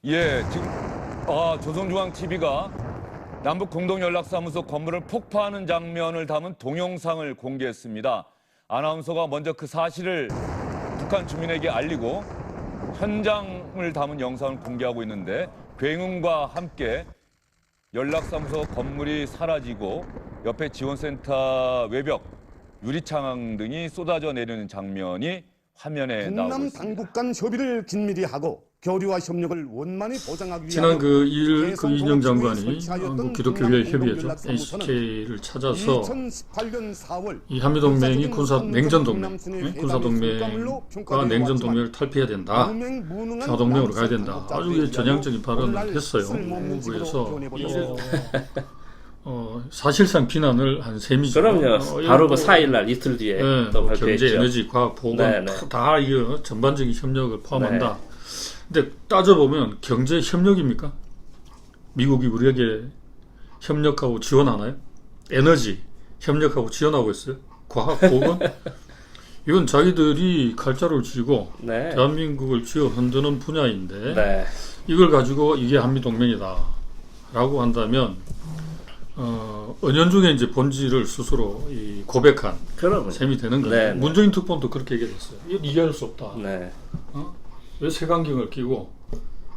예, 지금 조선중앙TV가 남북 공동연락사무소 건물을 폭파하는 장면을 담은 동영상을 공개했습니다. 아나운서가 먼저 그 사실을 북한 주민에게 알리고 현장을 담은 영상을 공개하고 있는데, 굉음과 함께 연락사무소 건물이 사라지고 옆에 지원센터 외벽, 유리창 등이 쏟아져 내리는 장면이 화면에 나오고 북남 있습니다. 당국 간 협의를 긴밀히 하고 교류와 협력을 원만히 보장하기 위해 지난 그 2일 그 이인영 장관이 기독교계 협의회죠, NCK를 찾아서 2018년 4월 이 한미동맹이 군사동맹과 냉전동맹을 탈피해야 된다, 평화동맹으로 가야 된다, 아주 전향적인 발언을 했어요. 국무부에서 사실상 비난을 한 셈이죠. 그럼요. 바로 그 4일날 이틀 뒤에 또 발표했죠. 경제, 에너지, 과학, 보건 다 이거 전반적인 협력을 포함한다. 근데 따져보면 경제 협력입니까? 미국이 우리에게 협력하고 지원하나요? 에너지 협력하고 지원하고 있어요? 과학, 보건? 이건 자기들이 칼자루를 쥐고 대한민국을 쥐어 흔드는 분야인데 이걸 가지고 이게 한미동맹이다 라고 한다면 은연중에 이제 본질을 스스로 고백한 셈이 되는 거예요. 문재인 특보도 그렇게 얘기했어요. 이해할 수 없다. 왜 색안경을 끼고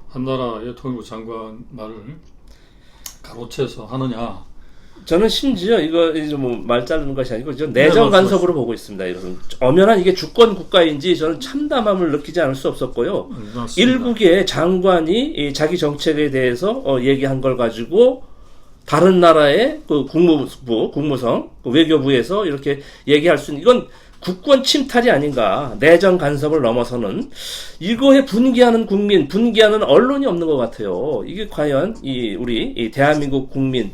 한나라의 통일부 장관 말을 가로채서 하느냐. 저는 심지어 이거 이제 뭐 말 자르는 것이 아니고 내정 간섭으로 보고 있습니다. 이것은 엄연한 이게 주권 국가인지 저는 참담함을 느끼지 않을 수 없었고요. 일국의 장관이 자기 정책에 대해서 얘기한 걸 가지고 다른 나라의 그 국무부, 국무성, 그 외교부에서 이렇게 얘기할 수 있는, 이건 국권 침탈이 아닌가. 내정 간섭을 넘어서는 이거에 분개하는 국민, 분개하는 언론이 없는 것 같아요. 이게 과연 우리 대한민국 국민,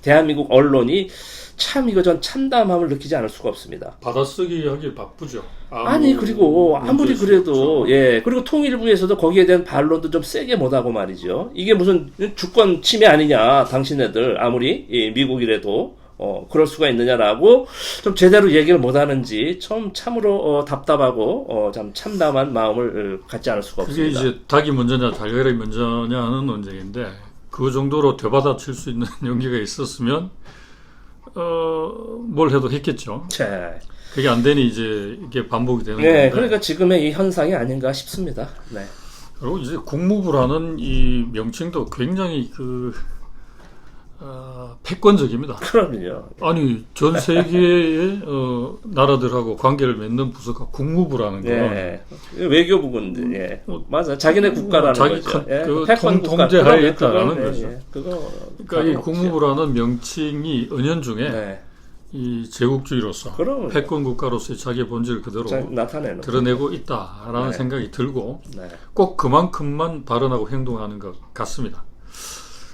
대한민국 언론이 참 이거 전 참담함을 느끼지 않을 수가 없습니다. 받아쓰기 하기 바쁘죠. 아니 그리고 아무리 그래도 그리고 통일부에서도 거기에 대한 반론도 좀 세게 못하고 말이죠. 이게 무슨 주권 침해 아니냐, 당신네들 아무리 미국이라도 그럴 수가 있느냐라고 좀 제대로 얘기를 못하는지 참으로 답답하고 참 참담한 마음을 갖지 않을 수가 없습니다. 그게 이제 닭이 먼저냐 달걀이 먼저냐 하는 논쟁인데, 그 정도로 되받아칠 수 있는 용기가 있었으면 뭘 해도 했겠죠. 그게 안 되니 이제 이게 반복이 되는 건데. 그러니까 지금의 이 현상이 아닌가 싶습니다. 그리고 이제 국무부라는 이 명칭도 굉장히 패권적입니다. 그럼요. 아니 전 세계의 나라들하고 관계를 맺는 부서가 국무부라는 거. 외교부군데. 맞아. 자기네 국가라는 거죠. 패권 통제하에 있다라는 거죠. 그러니까 이 국무부라는 없죠. 명칭이 은연중에 이 제국주의로서 패권 국가로서의 자기의 본질을 그대로 드러내고 있다라는 생각이 들고 꼭 그만큼만 발언하고 행동하는 것 같습니다.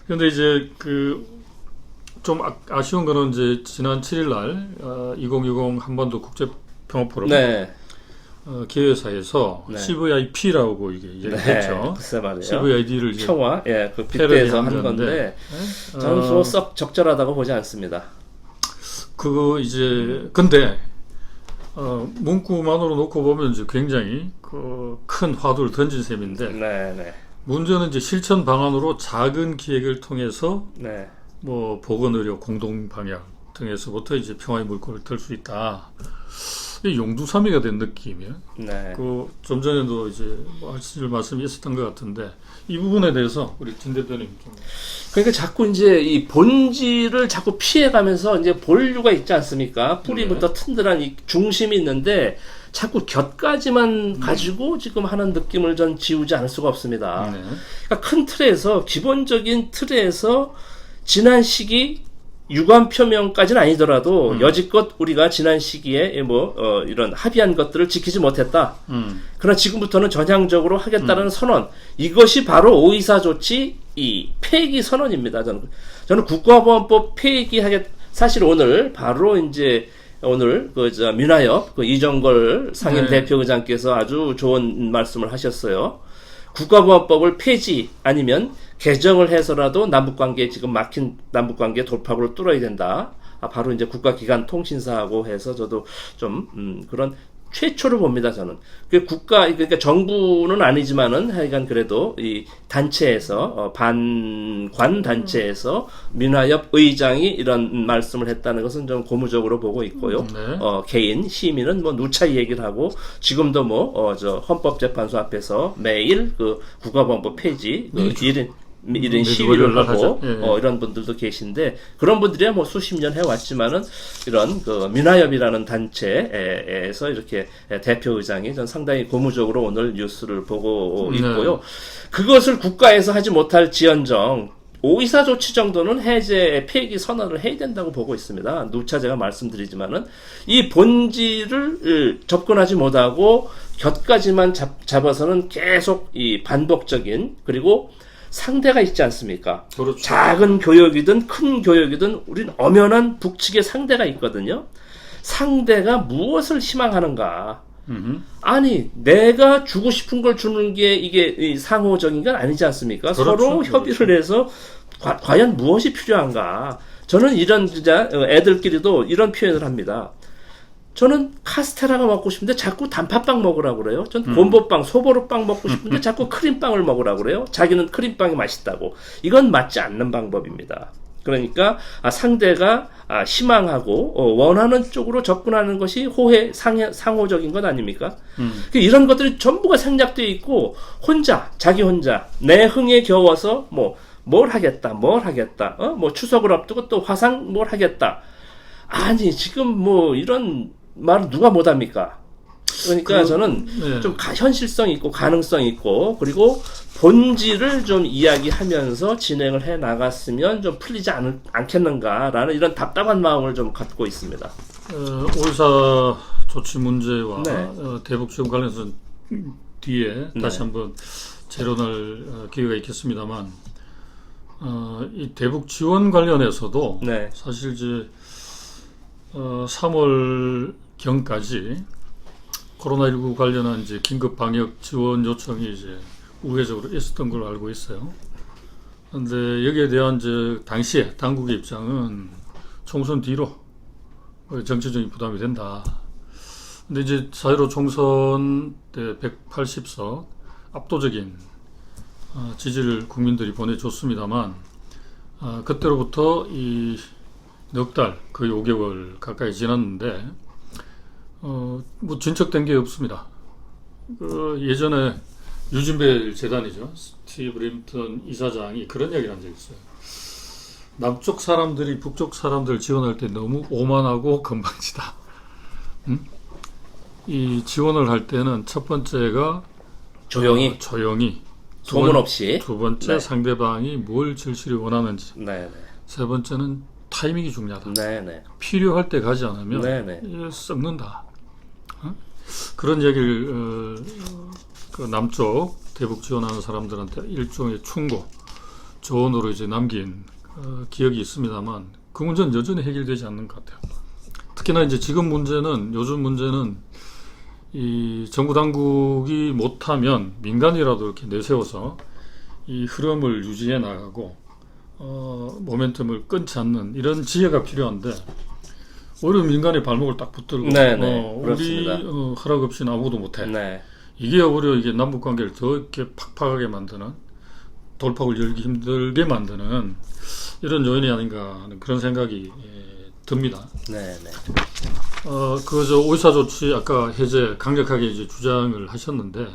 그런데 이제 좀 아쉬운 거는 이제 지난 7일날 2020 한반도 국제평화포럼 기획사에서 CVIP라고 이게 얘기했죠. CVID를 이제 평화, 그 빗대서 한 건데 저는 썩 적절하다고 보지 않습니다. 그거 이제 근데 문구만으로 놓고 보면 이제 굉장히 큰 화두를 던진 셈인데 문제는 이제 실천 방안으로 작은 기획을 통해서 뭐 보건의료 공동 방향 등에서부터 이제 평화의 물꼬를 틀 수 있다. 용두사미가 된 느낌이에요. 좀 전에도 이제 하실 말씀이 있었던 것 같은데 이 부분에 대해서 우리 진 대표님 좀. 그러니까 자꾸 이제 이 본질을 자꾸 피해가면서 이제 본류가 있지 않습니까? 뿌리부터 튼튼한 이 중심이 있는데 자꾸 곁가지만 가지고 지금 하는 느낌을 전 지우지 않을 수가 없습니다. 그러니까 큰 틀에서, 기본적인 틀에서 지난 시기 유관 표명까지는 아니더라도 여지껏 우리가 지난 시기에 이런 합의한 것들을 지키지 못했다. 그러나 지금부터는 전향적으로 하겠다는 선언, 이것이 바로 524 조치 이 폐기 선언입니다. 저는 국가보안법 사실 오늘 바로 이제 오늘 그 민화협 그 이정걸 상임 네. 대표의장께서 아주 좋은 말씀을 하셨어요. 국가보안법을 폐지 아니면 개정을 해서라도 남북관계 지금 막힌 남북관계 돌파구를 뚫어야 된다. 바로 이제 국가기관 통신사하고 해서 저도 좀 그런 최초를 봅니다. 저는 그 그러니까 정부는 아니지만은 하여간 그래도 이 단체에서 반관 단체에서 민화협 의장이 이런 말씀을 했다는 것은 좀 고무적으로 보고 있고요. 네. 개인 시민은 뭐 누차히 얘기를 하고 지금도 뭐 저 헌법재판소 앞에서 매일 그 국가보안법 폐지 그 1인 시위를 하고 예. 이런 분들도 계신데 그런 분들이야 뭐 수십 년 해왔지만은 이런 그 민화협이라는 단체에서 이렇게 대표의장이 전 상당히 고무적으로 오늘 뉴스를 보고 있고요. 그것을 국가에서 하지 못할 지연정 5.24 조치 정도는 해제 폐기 선언을 해야 된다고 보고 있습니다. 누차 제가 말씀드리지만은 이 본질을 접근하지 못하고 곁가지만 잡아서는 계속 이 반복적인 그리고 상대가 있지 않습니까? 그렇죠. 작은 교역이든 큰 교역이든 우린 엄연한 북측의 상대가 있거든요. 상대가 무엇을 희망하는가? 아니 내가 주고 싶은 걸 주는 게 이게 상호적인 건 아니지 않습니까? 그렇죠. 서로 협의를 해서 과연 무엇이 필요한가? 저는 이런 진짜 애들끼리도 이런 표현을 합니다. 저는 카스테라가 먹고 싶은데 자꾸 단팥빵 먹으라고 그래요. 전 곰보빵, 소보루빵 먹고 싶은데 자꾸 크림빵을 먹으라고 그래요. 자기는 크림빵이 맛있다고. 이건 맞지 않는 방법입니다. 그러니까 상대가 희망하고 원하는 쪽으로 접근하는 것이 상호적인 것 아닙니까? 이런 것들이 전부가 생략되어 있고 자기 혼자 내 흥에 겨워서 뭘 하겠다, 뭐 추석을 앞두고 또 화상 뭘 하겠다. 아니 지금 뭐 이런 말은 누가 못합니까? 그러니까 저는 네. 좀 현실성 있고 가능성 있고 그리고 본질을 좀 이야기하면서 진행을 해 나갔으면 좀 풀리지 않겠는가라는 이런 답답한 마음을 좀 갖고 있습니다. 5.24 조치 문제와 네. 대북 지원 관련해서 뒤에 네. 다시 한번 재론할 기회가 있겠습니다만 이 대북 지원 관련해서도 네. 사실 이제 3월 경까지 코로나19 관련한 이제 긴급 방역 지원 요청이 이제 우회적으로 있었던 걸로 알고 있어요. 그런데 여기에 대한 이제 당시에 당국의 입장은 총선 뒤로 정치적인 부담이 된다. 근데 이제 4.15 총선 때 180석 압도적인 지지를 국민들이 보내줬습니다만 그때로부터 이 넉 달, 거의 5개월 가까이 지났는데 뭐 진척된 게 없습니다. 예전에 유진벨 재단이죠. 스티브 림튼 이사장이 그런 이야기를 한 적이 있어요. 남쪽 사람들이 북쪽 사람들 지원할 때 너무 오만하고 건방지다. 이 지원을 할 때는 첫 번째가 조용히 소문 없이 두 번째 네. 상대방이 뭘 절실히 원하는지 네, 세 번째는 타이밍이 중요하다. 네. 필요할 때 가지 않으면 네. 썩는다. 그런 얘기를 그 남쪽 대북 지원하는 사람들한테 일종의 충고, 조언으로 이제 남긴 기억이 있습니다만 그 문제는 여전히 해결되지 않는 것 같아요. 특히나 이제 요즘 문제는 이 정부 당국이 못하면 민간이라도 이렇게 내세워서 이 흐름을 유지해 나가고 모멘텀을 끊지 않는 이런 지혜가 필요한데 오히려 민간의 발목을 딱 붙들고 우리 허락 없이는 아무것도 못해. 네. 이게 오히려 이게 남북 관계를 더 이렇게 팍팍하게 만드는 돌파구를 열기 힘들게 만드는 이런 요인이 아닌가 하는 그런 생각이 듭니다. 네. 그저 5.24 조치 아까 해제 강력하게 이제 주장을 하셨는데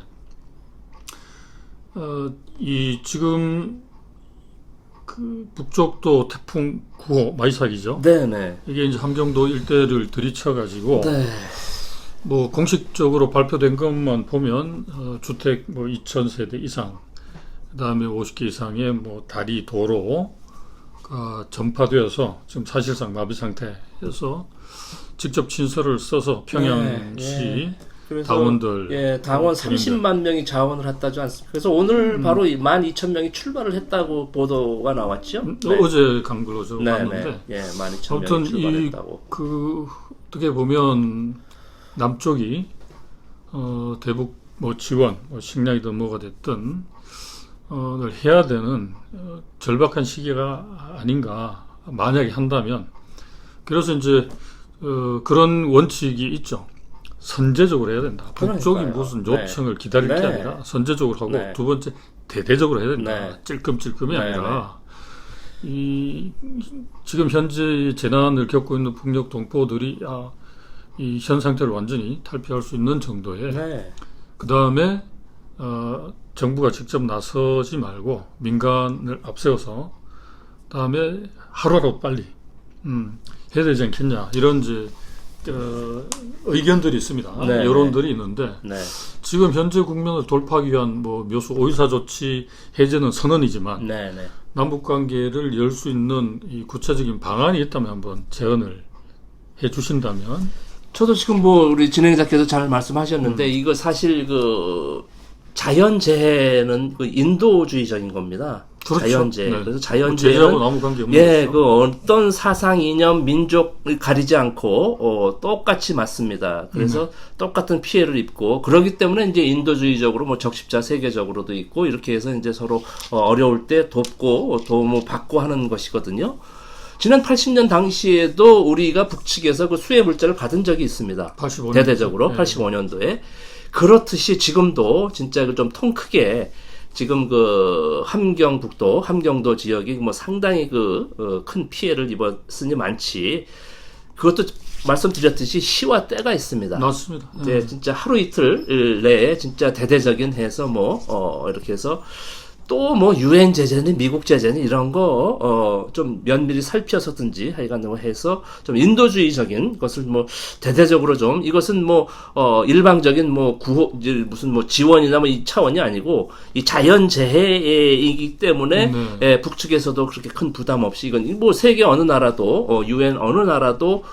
이 지금 그 북쪽도 태풍 9호 마이삭이죠. 네. 이게 이제 함경도 일대를 들이쳐가지고 네. 뭐 공식적으로 발표된 것만 보면 주택 뭐 2,000세대 이상, 그다음에 50개 이상의 뭐 다리, 도로가 전파되어서 지금 사실상 마비 상태에서 직접 친서를 써서 평양시 그래서 당원들, 예, 당원 군인들. 30만 명이 자원을 했다지 않습니까? 그래서 오늘 바로 12,000명이 출발을 했다고 보도가 나왔죠. 네. 어제 간 걸로 저 네, 봤는데 네. 예, 12,000명이 아무튼 출발했다고. 어떻게 보면 남쪽이 대북 뭐 지원, 뭐 식량이든 뭐가 됐든 를 해야 되는 절박한 시기가 아닌가 만약에 한다면 그래서 이제 그런 원칙이 있죠. 선제적으로 해야 된다. 북쪽이 그러니까요. 무슨 네. 요청을 기다릴 게 네. 아니라 선제적으로 하고 네. 두 번째 대대적으로 해야 된다. 네. 찔끔찔끔이 네, 아니라 지금 현재 재난을 겪고 있는 북녘 동포들이 이 현 상태를 완전히 탈피할 수 있는 정도의 네. 그 다음에 정부가 직접 나서지 말고 민간을 앞세워서 다음에 하루하루 빨리 해야 되지 않겠냐 이런 이제 의견들이 있습니다. 네, 여론들이 있는데 네. 지금 현재 국면을 돌파하기 위한 뭐 묘수 5.14 조치 해제는 선언이지만 네, 네. 남북 관계를 열 수 있는 이 구체적인 방안이 있다면 한번 제언을 해 주신다면 저도 지금 뭐 우리 진행자께서 잘 말씀하셨는데 이거 사실 그 자연재해는 그 인도주의적인 겁니다. 그렇죠. 자연재해. 네. 그래서 제재하고 자연재해는 아무 관계 없는 예, 거죠. 그 어떤 사상, 이념, 민족을 가리지 않고 똑같이 맞습니다. 그래서 똑같은 피해를 입고 그러기 때문에 이제 인도주의적으로 뭐 적십자 세계적으로도 있고 이렇게 해서 이제 서로 어려울 때 돕고 도움을 받고 하는 것이거든요. 지난 80년 당시에도 우리가 북측에서 그 수해 물자를 받은 적이 있습니다. 85년. 대대적으로 네. 85년도에 그렇듯이 지금도 진짜 좀 통 크게 지금 그 함경도 지역이 뭐 상당히 큰 피해를 입었으니 많지. 그것도 말씀드렸듯이 시와 때가 있습니다. 맞습니다. 이제 진짜 하루 이틀 내에 진짜 대대적인 해서 이렇게 해서 또 뭐 유엔 제재는 미국 제재는 이런 거 좀 면밀히 살펴서든지 하여간 뭐 해서 좀 인도주의적인 것을 뭐 대대적으로 좀 이것은 뭐 일방적인 뭐 구호 무슨 뭐 지원이나 뭐 이 차원이 아니고 이 자연 재해이기 때문에 네. 북측에서도 그렇게 큰 부담 없이 이건 뭐 세계 어느 나라도 유엔 어느 나라도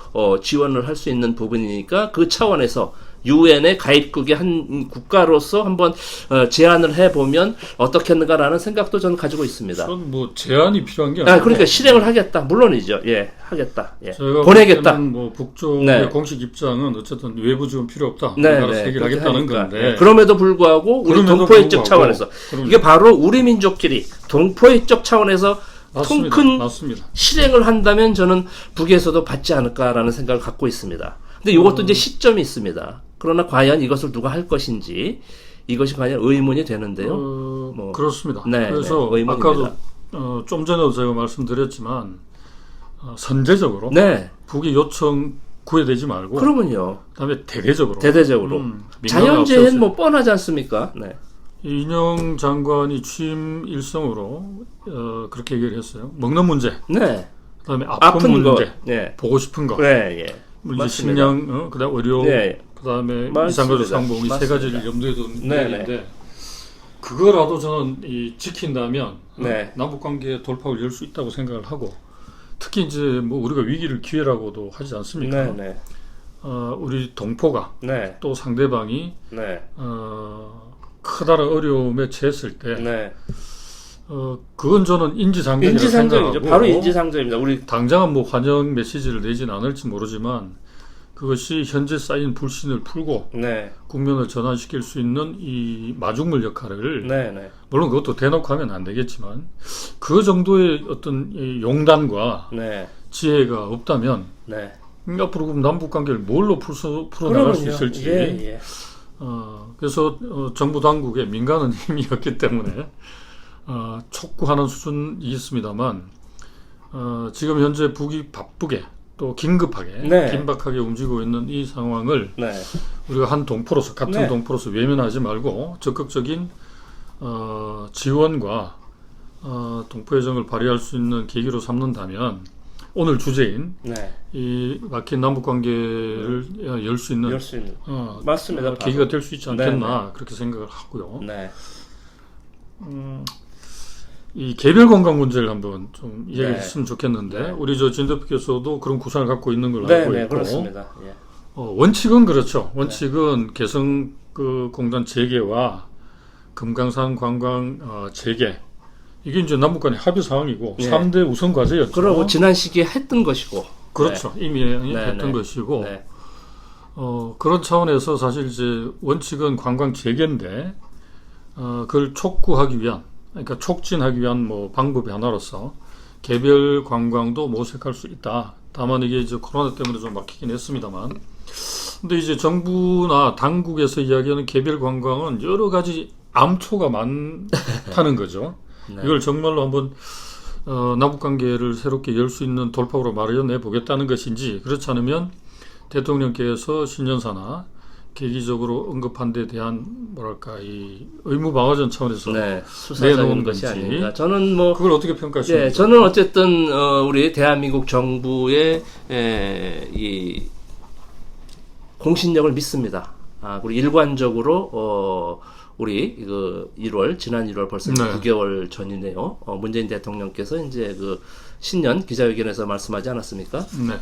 지원을 할 수 있는 부분이니까 그 차원에서 유엔의 가입국의 한 국가로서 한번 제안을 해보면 어떻겠는가라는 생각도 저는 가지고 있습니다. 전 뭐 제한이 필요한 게 아니고 그러니까 실행을 하겠다. 물론이죠. 예, 하겠다. 예. 제가 보내겠다. 뭐 북쪽의 네. 공식 입장은 어쨌든 외부 지원 필요 없다. 네, 우리나라 네, 세계를 그렇게 하겠다는 하니까. 건데. 예. 그럼에도 불구하고 우리 그럼에도 동포회적 불구하고, 차원에서 그럼요. 이게 바로 우리 민족끼리 동포회적 차원에서 맞습니다. 통큰 맞습니다. 실행을 한다면 저는 북에서도 받지 않을까라는 생각을 갖고 있습니다. 근데 이것도 이제 시점이 있습니다. 그러나 과연 이것을 누가 할 것인지 이것이 과연 의문이 되는데요. 뭐. 그렇습니다. 네, 그래서 네, 의문입니다. 아까도 좀 전에도 제가 말씀드렸지만 선제적으로 네, 북의 요청 구애되지 말고 그러면요. 그다음에 대대적으로 민간을 자연재해는 앞세워서 뭐 뻔하지 않습니까? 네, 이인영 장관이 취임 일성으로 그렇게 얘기를 했어요. 먹는 문제, 네, 그다음에 아픈 아픈 거, 문제, 네, 보고 싶은 거, 네, 예, 이제 맞습니다. 식량, 그다음 의료, 네, 그다음에 맞습니다. 이산가족 상봉 이 세 맞습니다. 가지를 염두에 둔 네, 얘기인데 그거라도 저는 지킨다면 네. 남북 관계 돌파를 열 수 있다고 생각을 하고 특히 이제 뭐 우리가 위기를 기회라고도 하지 않습니까? 네, 네, 우리 동포가 네, 또 상대방이 네, 커다란 어려움에 처했을 때 네. 그건 저는 인지상정이라고 인지상정이죠. 생각하고 바로 인지상정입니다. 우리 당장은 뭐 환영 메시지를 내진 않을지 모르지만 그것이 현재 쌓인 불신을 풀고 네, 국면을 전환시킬 수 있는 이 마중물 역할을 네, 네, 물론 그것도 대놓고 하면 안 되겠지만 그 정도의 어떤 이 용단과 네, 지혜가 없다면 네. 앞으로 그럼 남북 관계를 뭘로 풀어나갈 수 그러면요. 있을지 예, 예. 그래서 정부 당국의 민간은 힘이 없기 때문에 촉구하는 수준이 있습니다만 지금 현재 북이 바쁘게 또 긴급하게 네. 긴박하게 움직이고 있는 이 상황을 네. 우리가 한 동포로서 같은 네. 동포로서 외면하지 말고 적극적인 지원과 동포애정을 발휘할 수 있는 계기로 삼는다면 오늘 주제인 네. 이 막힌 남북 관계를 열 수 있는 열 수 있는. 맞습니다. 계기가 될 수 있지 않겠나 네, 그렇게 생각을 하고요. 네. 이 개별 건강 문제를 한번 좀 이야기했으면 네. 좋겠는데 네. 우리 저 진 대표께서도 그런 구상을 갖고 있는 걸로 네, 알고 네, 있고 그렇습니다. 예. 원칙은 그렇죠. 원칙은 개성 그 공단 재개와 금강산 관광 재개 이게 이제 남북 간의 합의 사항이고 네. 3대 우선 과제였죠. 그러고 지난 시기에 했던 것이고. 그렇죠. 이미 했던 것이고 네. 그런 차원에서 사실 이제 원칙은 관광 재개인데 그걸 촉구하기 위한 그러니까 촉진하기 위한 뭐 방법이 하나로서 개별 관광도 모색할 수 있다. 다만 이게 이제 코로나 때문에 좀 막히긴 했습니다만 근데 이제 정부나 당국에서 이야기하는 개별 관광은 여러 가지 암초가 많다는 거죠. 네. 이걸 정말로 한번 남북관계를 새롭게 열 수 있는 돌파구로 마련해 보겠다는 것인지 그렇지 않으면 대통령께서 신년사나 계기적으로 언급한 데 대한 뭐랄까 이 의무방어전 차원에서 네, 수사적인 내놓은 것이 건지 아닌가. 저는 뭐 그걸 어떻게 평가하십니까? 네, 저는 어쨌든 우리 대한민국 정부의 이 공신력을 믿습니다. 그리고 일관적으로 우리 지난 1월 벌써 네. 9개월 전이네요. 문재인 대통령께서 이제 그 신년 기자회견에서 말씀하지 않았습니까? 네.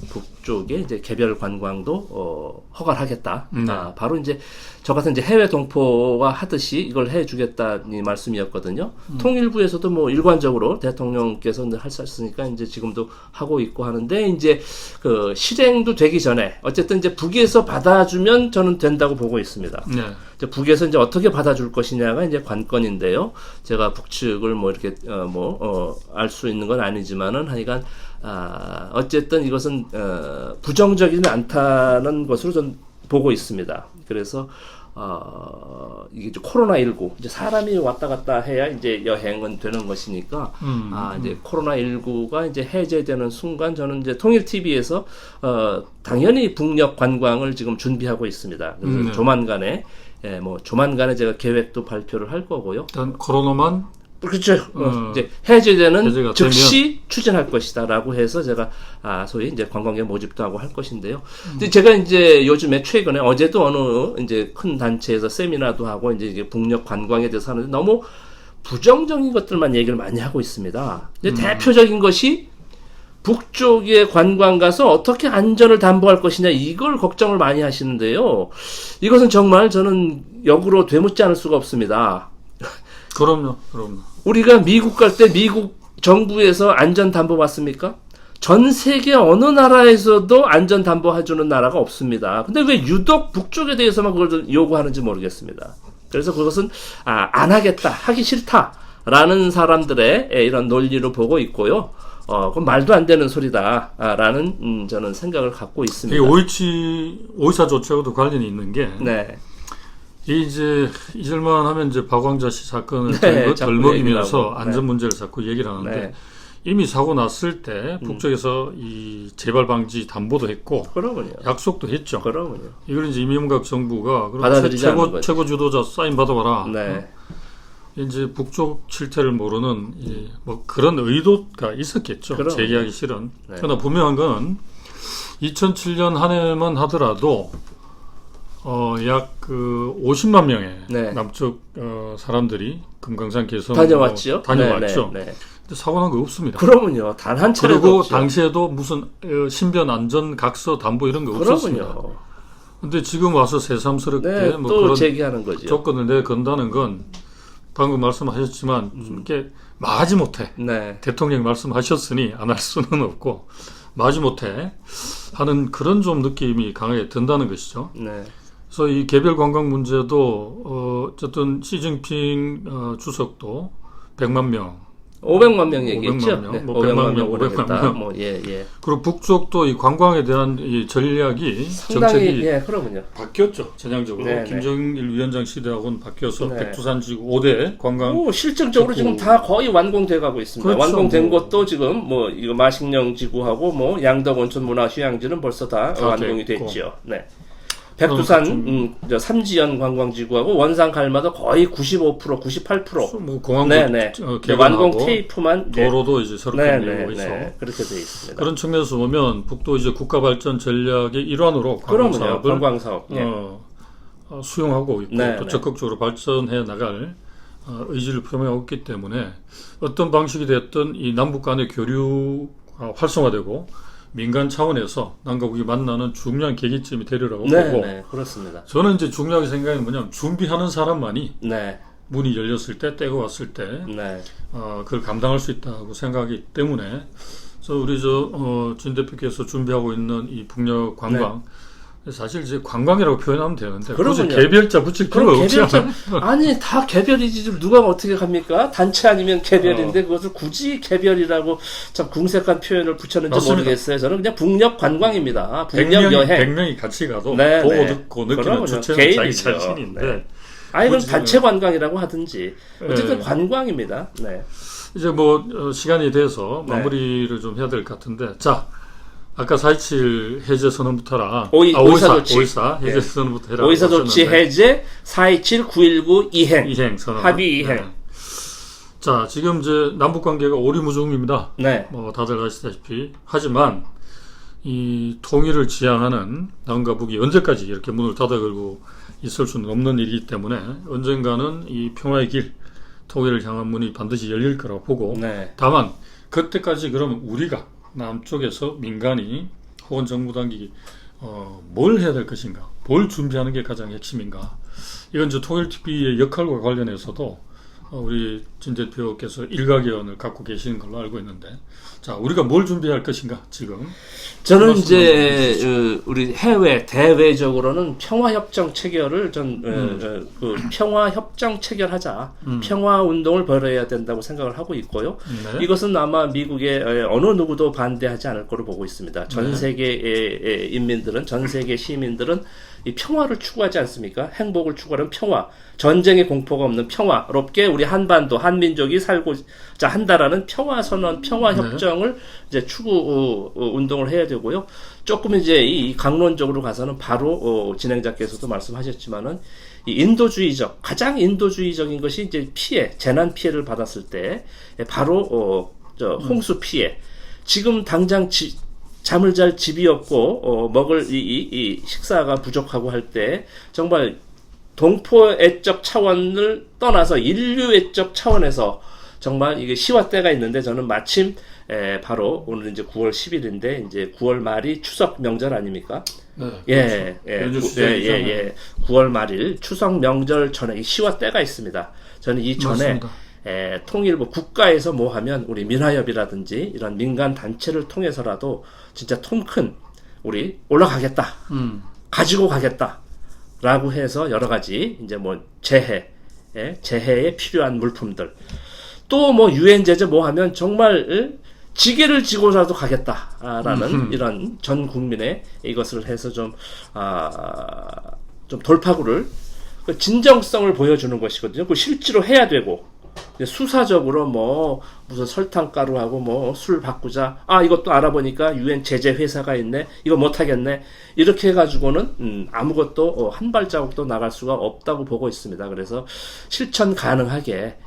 북쪽에 이제 개별 관광도 허가를 하겠다. 네. 바로 이제 저 같은 이제 해외 동포가 하듯이 이걸 해주겠다는 말씀이었거든요. 통일부에서도 뭐 일관적으로 대통령께서 하셨으니까 이제 지금도 하고 있고 하는데 이제 그 실행도 되기 전에 어쨌든 이제 북에서 받아주면 저는 된다고 보고 있습니다. 네. 이제 북에서 이제 어떻게 받아줄 것이냐가 이제 관건인데요. 제가 북측을 뭐 이렇게 알 수 있는 건 아니지만은 하여간 어쨌든 이것은 부정적이지 않다는 것으로 전 보고 있습니다. 그래서 이게 이제 코로나19 이제 사람이 왔다 갔다 해야 이제 여행은 되는 것이니까 이제 코로나19가 이제 해제되는 순간 저는 이제 통일 TV에서 당연히 북녘 관광을 지금 준비하고 있습니다. 그래서 조만간에 조만간에 제가 계획도 발표를 할 거고요. 일단 코로나만 그렇죠. 이제 해제되는 해제가 즉시 추진할 것이다라고 해서 제가 소위 이제 관광객 모집도 하고 할 것인데요. 근데 제가 이제 요즘에 최근에 어제도 어느 이제 큰 단체에서 세미나도 하고 이제 이게 북녘 관광에 대해서 하는데 너무 부정적인 것들만 얘기를 많이 하고 있습니다. 근데 대표적인 것이 북쪽에 관광 가서 어떻게 안전을 담보할 것이냐 이걸 걱정을 많이 하시는데요. 이것은 정말 저는 역으로 되묻지 않을 수가 없습니다. 그럼요. 우리가 미국 갈 때 미국 정부에서 안전 담보 받습니까? 전 세계 어느 나라에서도 안전 담보 해주는 나라가 없습니다. 근데 왜 유독 북쪽에 대해서만 그걸 요구하는지 모르겠습니다. 그래서 그것은 안 하겠다, 하기 싫다라는 사람들의 이런 논리로 보고 있고요. 그건 말도 안 되는 소리다라는 저는 생각을 갖고 있습니다. 이 5.24 조치하고도 관련이 있는 게 네. 이제 잊을만 하면 이제 박광자 씨 사건을 네, 덜먹이면서 자꾸 안전 문제를 자꾸 얘기를 하는데 네. 이미 사고 났을 때 북쪽에서 이 재발 방지 담보도 했고 그러면요. 약속도 했죠. 그러면요. 이걸 이제 이명박 정부가 받아들이지 않는 거죠. 최고 주도자 사인 받아봐라. 네. 이제 북쪽 실태를 모르는 뭐 그런 의도가 있었겠죠. 그럼. 제기하기 싫은. 네. 그러나 분명한 건 2007년 한 해만 하더라도 약 그 50만 명의 네. 남쪽 사람들이 금강산 개성 다녀왔죠. 다녀왔죠. 네. 근데 사고 난 거 없습니다. 그러면요. 단 한 차례도 그리고 없죠. 당시에도 무슨 신변 안전 각서 담보 이런 거 없었습니다. 그러면요. 근데 지금 와서 새삼스럽게 네, 뭐 또 그런 제기하는 거죠. 조건을 내건다는 건 방금 말씀하셨지만 이렇게 마지 못해 네. 대통령이 말씀하셨으니 안 할 수는 없고 마지 못해 하는 그런 좀 느낌이 강하게 든다는 것이죠. 네. 그래서 이 개별 관광 문제도 어쨌든 시진핑 주석도 100만 명 500만 명 얘기했죠. 500만 명, 네, 뭐 500만 명 500만 오래겠다. 명. 뭐 예. 그리고 북쪽도 이 관광에 대한 이 전략이 상당히 정책이 그러면요. 바뀌었죠. 전향적으로 네, 김정일 위원장 시대하고는 바뀌어서 네. 백두산지구 5대 관광 실질적으로 지금 다 거의 완공돼 가고 있습니다. 그렇죠. 완공된 뭐. 것도 지금 뭐 이거 마식령 지구하고 뭐 양덕 온천 문화 휴양지는 벌써 다 완공이 됐고. 됐죠. 네. 백두산 삼지연 관광지구하고 원산 갈마도 거의 95%, 98%. 뭐 공항도 네네. 완공 테이프만 도로도 이제 새롭게 열리고 있어. 그렇게 돼 있습니다. 그런 측면에서 보면 북도 이제 국가 발전 전략의 일환으로 관광 그럼요. 사업을 관광 사업. 수용하고 있고 네, 또 네. 적극적으로 발전해 나갈 의지를 표명하고 있기 때문에 어떤 방식이 됐든 이 남북 간의 교류가 활성화되고 민간 차원에서 남과 북이 만나는 중요한 계기점이 되리라고 네, 보고 네, 그렇습니다. 저는 이제 중요하게 생각하는 뭐냐면 준비하는 사람만이 네, 문이 열렸을 때 때가 왔을 때 네, 그걸 감당할 수 있다고 생각하기 때문에 우리 진 대표께서 준비하고 있는 이 북녘 관광 사실 이제 관광이라고 표현하면 되는데 굳이 그러면요. 개별자 붙일 필요가 그럼 없지 개별자 않아요? 아니 다 개별이지 누가 어떻게 합니까? 단체 아니면 개별인데 그것을 굳이 개별이라고 참 궁색한 표현을 붙였는지 맞습니다. 모르겠어요. 저는 그냥 북녘 관광입니다. 북녘 여행. 100명이 같이 가도 네, 보고 네. 듣고 느끼는 그럼요. 주체는 개인이죠. 자기 자신인데 네. 아니 그럼 굳이 단체 관광이라고 하든지 어쨌든 네. 관광입니다. 네. 이제 시간이 돼서 네. 마무리를 좀 해야 될 것 같은데 자 아까 4.27 해제 선언부터라 5.24 조치. 5.24 해제 네. 선언부터 해라 5.24 조치 해제 4.27 9.19 이행. 이행 선언 합의 이행. 네. 자 지금 이제 남북 관계가 오리무중입니다. 네. 다들 아시다시피 하지만 이 통일을 지향하는 남과 북이 언제까지 이렇게 문을 닫아 걸고 있을 수는 없는 일이기 때문에 언젠가는 이 평화의 길 통일을 향한 문이 반드시 열릴 거라고 보고 네. 다만 그때까지 그러면 우리가 남쪽에서 민간이 혹은 정부 당국이 뭘 해야 될 것인가, 뭘 준비하는 게 가장 핵심인가. 이건 이제 통일TV의 역할과 관련해서도 우리 진 대표께서 일가견을 갖고 계시는 걸로 알고 있는데, 자 우리가 뭘 준비할 것인가 지금? 저는 이제 우리 해외 대외적으로는 평화협정 체결을 그 평화협정 체결하자, 평화운동을 벌여야 된다고 생각을 하고 있고요. 네. 이것은 아마 미국의 어느 누구도 반대하지 않을 거로 보고 있습니다. 전 세계의 인민들은, 전 세계 시민들은 이 평화를 추구하지 않습니까? 행복을 추구하는 평화, 전쟁의 공포가 없는 평화롭게 우리 한반도 한민족이 살고자 한다라는 평화 선언, 평화 협정을 이제 추구 운동을 해야 되고요. 조금 이제 이 강론적으로 가서는 바로 진행자께서도 말씀하셨지만은 이 인도주의적, 가장 인도주의적인 것이 이제 피해, 재난 피해를 받았을 때 바로 홍수 피해. 지금 당장 잠을 잘 집이 없고 먹을 이 식사가 부족하고 할 때 정말 동포애적 차원을 떠나서 인류애적 차원에서 정말 이게 시와 때가 있는데 저는 마침 바로 오늘 이제 9월 10일인데 이제 9월 말이 추석 명절 아닙니까? 네, 그렇죠. 예. 9월 말일 추석 명절 전에 이 시와 때가 있습니다. 저는 이 전에 맞습니다. 통일부 국가에서 뭐 하면 우리 민화협이라든지 이런 민간 단체를 통해서라도 진짜 통 큰 우리 올라가겠다, 가지고 가겠다라고 해서 여러 가지 이제 뭐 재해에 필요한 물품들 또 뭐 유엔 제재 뭐 하면 정말 지게를 지고라도 가겠다라는 이런 전 국민의 이것을 해서 좀 돌파구를 진정성을 보여주는 것이거든요. 그 실제로 해야 되고 수사적으로 뭐 무슨 설탕가루하고 뭐 술 바꾸자, 이것도 알아보니까 유엔 제재 회사가 있네, 이거 못하겠네, 이렇게 해가지고는 아무것도 한 발자국도 나갈 수가 없다고 보고 있습니다. 그래서 실천 가능하게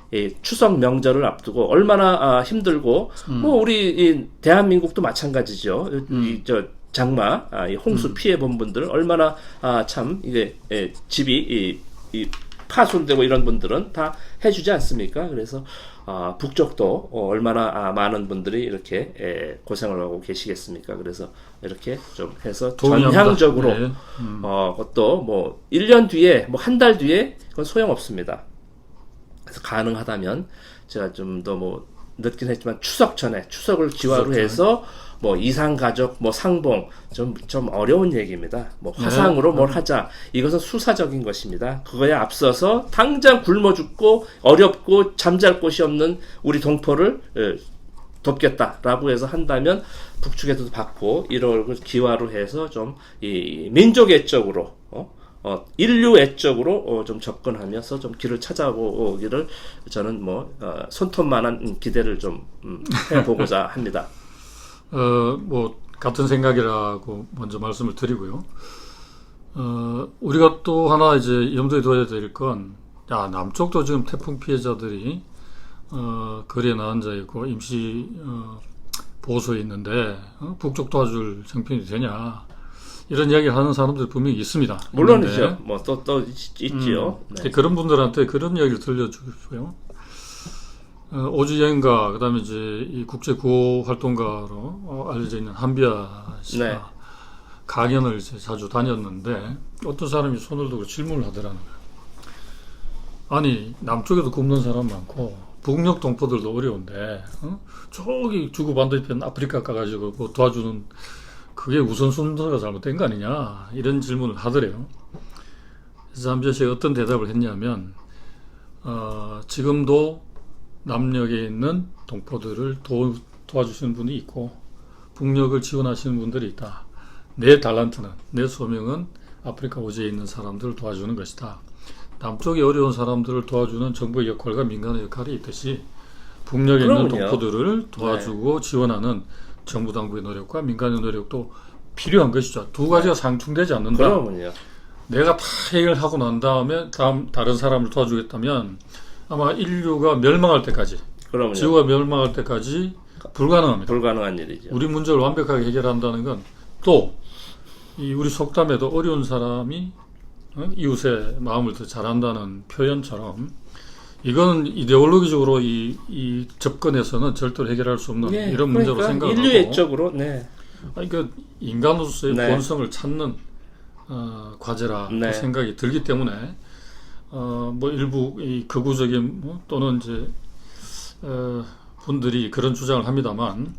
추석 명절을 앞두고 얼마나 힘들고 뭐 우리 이 대한민국도 마찬가지죠. 장마 이 홍수 피해 본 분들은 얼마나 참 이게 집이 파손되고 이런 분들은 다 해주지 않습니까? 그래서 북쪽도 얼마나 많은 분들이 이렇게 고생을 하고 계시겠습니까? 그래서 이렇게 좀 해서 전향적으로 그것도 뭐 1년 뒤에 뭐 한 달 뒤에 그건 소용없습니다. 그래서 가능하다면 제가 좀 더 뭐 늦긴 했지만 추석 전에 추석을 기화로 해서 뭐 이상가족, 뭐 상봉 좀 어려운 얘기입니다. 뭐 화상으로 뭘 하자, 이것은 수사적인 것입니다. 그거에 앞서서 당장 굶어 죽고 어렵고 잠잘 곳이 없는 우리 동포를 돕겠다라고 해서 한다면 북측에도 받고 이걸 기화로 해서 좀 이 민족애적으로 인류애적으로 좀 접근하면서 좀 길을 찾아보기를 저는 뭐 손톱만한 기대를 좀 해보고자 합니다. 뭐 같은 생각이라고 먼저 말씀을 드리고요. 우리가 또 하나 이제 염두에 둬야 될 건, 남쪽도 지금 태풍 피해자들이 거리에 나앉아 있고 임시 보호소에 있는데 북쪽 도와줄 형편이 되냐, 이런 이야기를 하는 사람들이 분명히 있습니다. 물론이죠. 뭐 또 있지요. 그런 분들한테 그런 이야기를 들려주고요. 오지연가 그다음에 이제 이 국제 구호 활동가로 알려져 있는 한비아 씨가 네. 강연을 이제 자주 다녔는데 어떤 사람이 손을 들고 질문을 하더라는 거예요. 아니 남쪽에도 굶는 사람 많고 북녘 동포들도 어려운데 저기 주구 반대편 아프리카 가가지고 뭐 도와주는 그게 우선순위가 잘못된 거 아니냐 이런 질문을 하더래요. 그래서 한비아 씨가 어떤 대답을 했냐면 지금도 남녘에 있는 동포들을 도와주시는 분이 있고 북녘을 지원하시는 분들이 있다. 내 달란트는, 내 소명은 아프리카 오지에 있는 사람들을 도와주는 것이다. 남쪽에 어려운 사람들을 도와주는 정부의 역할과 민간의 역할이 있듯이 북녘에 있는 그럼요. 동포들을 도와주고 지원하는 정부 당국의 노력과 민간의 노력도 필요한 것이죠. 두 가지가 상충되지 않는다. 그러면요. 내가 다 해결하고 난 다음에 다른 사람을 도와주겠다면 아마 인류가 멸망할 때까지, 그러면요. 지구가 멸망할 때까지 불가능합니다. 불가능한 일이죠. 우리 문제를 완벽하게 해결한다는 건 또 우리 속담에도 어려운 사람이 이웃의 마음을 더 잘한다는 표현처럼 이건 이데올로기적으로 이 접근에서는 절대로 해결할 수 없는 네, 이런 문제로 그러니까 생각을 하고 인류애적으로 네. 그러니까 인간으로서의 네. 본성을 찾는 과제라고 네. 생각이 들기 때문에 뭐 일부 이 극우적인 또는 이제 분들이 그런 주장을 합니다만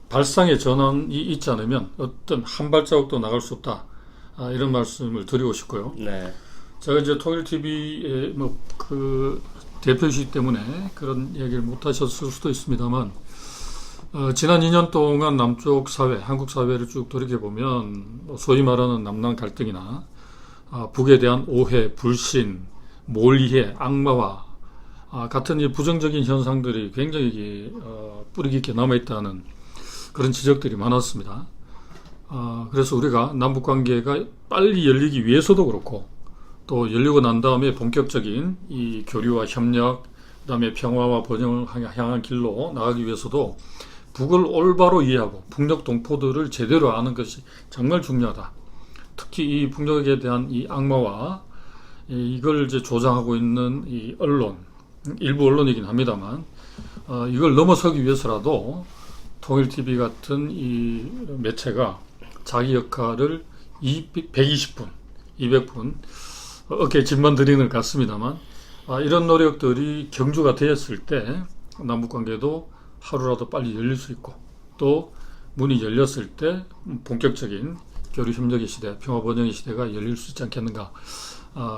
발상의 전환이 있지 않으면 어떤 한 발자국도 나갈 수 없다. 이런 말씀을 드리고 싶고요. 네. 제가 이제 통일 TV의 뭐 그 대표이시기 때문에 그런 얘기를 못 하셨을 수도 있습니다만 지난 2년 동안 남쪽 사회, 한국 사회를 쭉 돌이켜 보면 소위 말하는 남남 갈등이나 북에 대한 오해, 불신, 몰이해, 악마화 같은 이 부정적인 현상들이 굉장히 뿌리 깊게 남아 있다는 그런 지적들이 많았습니다. 그래서 우리가 남북 관계가 빨리 열리기 위해서도 그렇고 또 열리고 난 다음에 본격적인 이 교류와 협력, 그다음에 평화와 번영을 향한 길로 나가기 위해서도 북을 올바로 이해하고 북녘 동포들을 제대로 아는 것이 정말 중요하다. 특히 이 북녘에 대한 이 악마와 이걸 이제 조장하고 있는 이 언론, 일부 언론이긴 합니다만 이걸 넘어서기 위해서라도 통일TV 같은 이 매체가 자기 역할을 120분, 200분 어깨에 짐만 들이는 것 같습니다만 이런 노력들이 경주가 되었을 때 남북관계도 하루라도 빨리 열릴 수 있고 또 문이 열렸을 때 본격적인 교류협력의 시대, 평화번영의 시대가 열릴 수 있지 않겠는가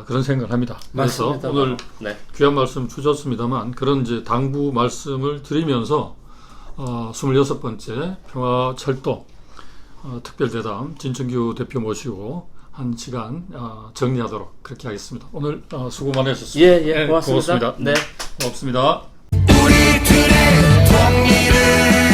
그런 생각을 합니다. 그래서 맞습니다. 오늘 네. 귀한 말씀 주셨습니다만 그런 이제 당부 말씀을 드리면서 26번째 평화철도 특별대담 진천규 대표 모시고 한 시간 정리하도록 그렇게 하겠습니다. 오늘 수고 많으셨습니다. 예, 고맙습니다. 고맙습니다. 네. 고맙습니다. 우리들의 통일을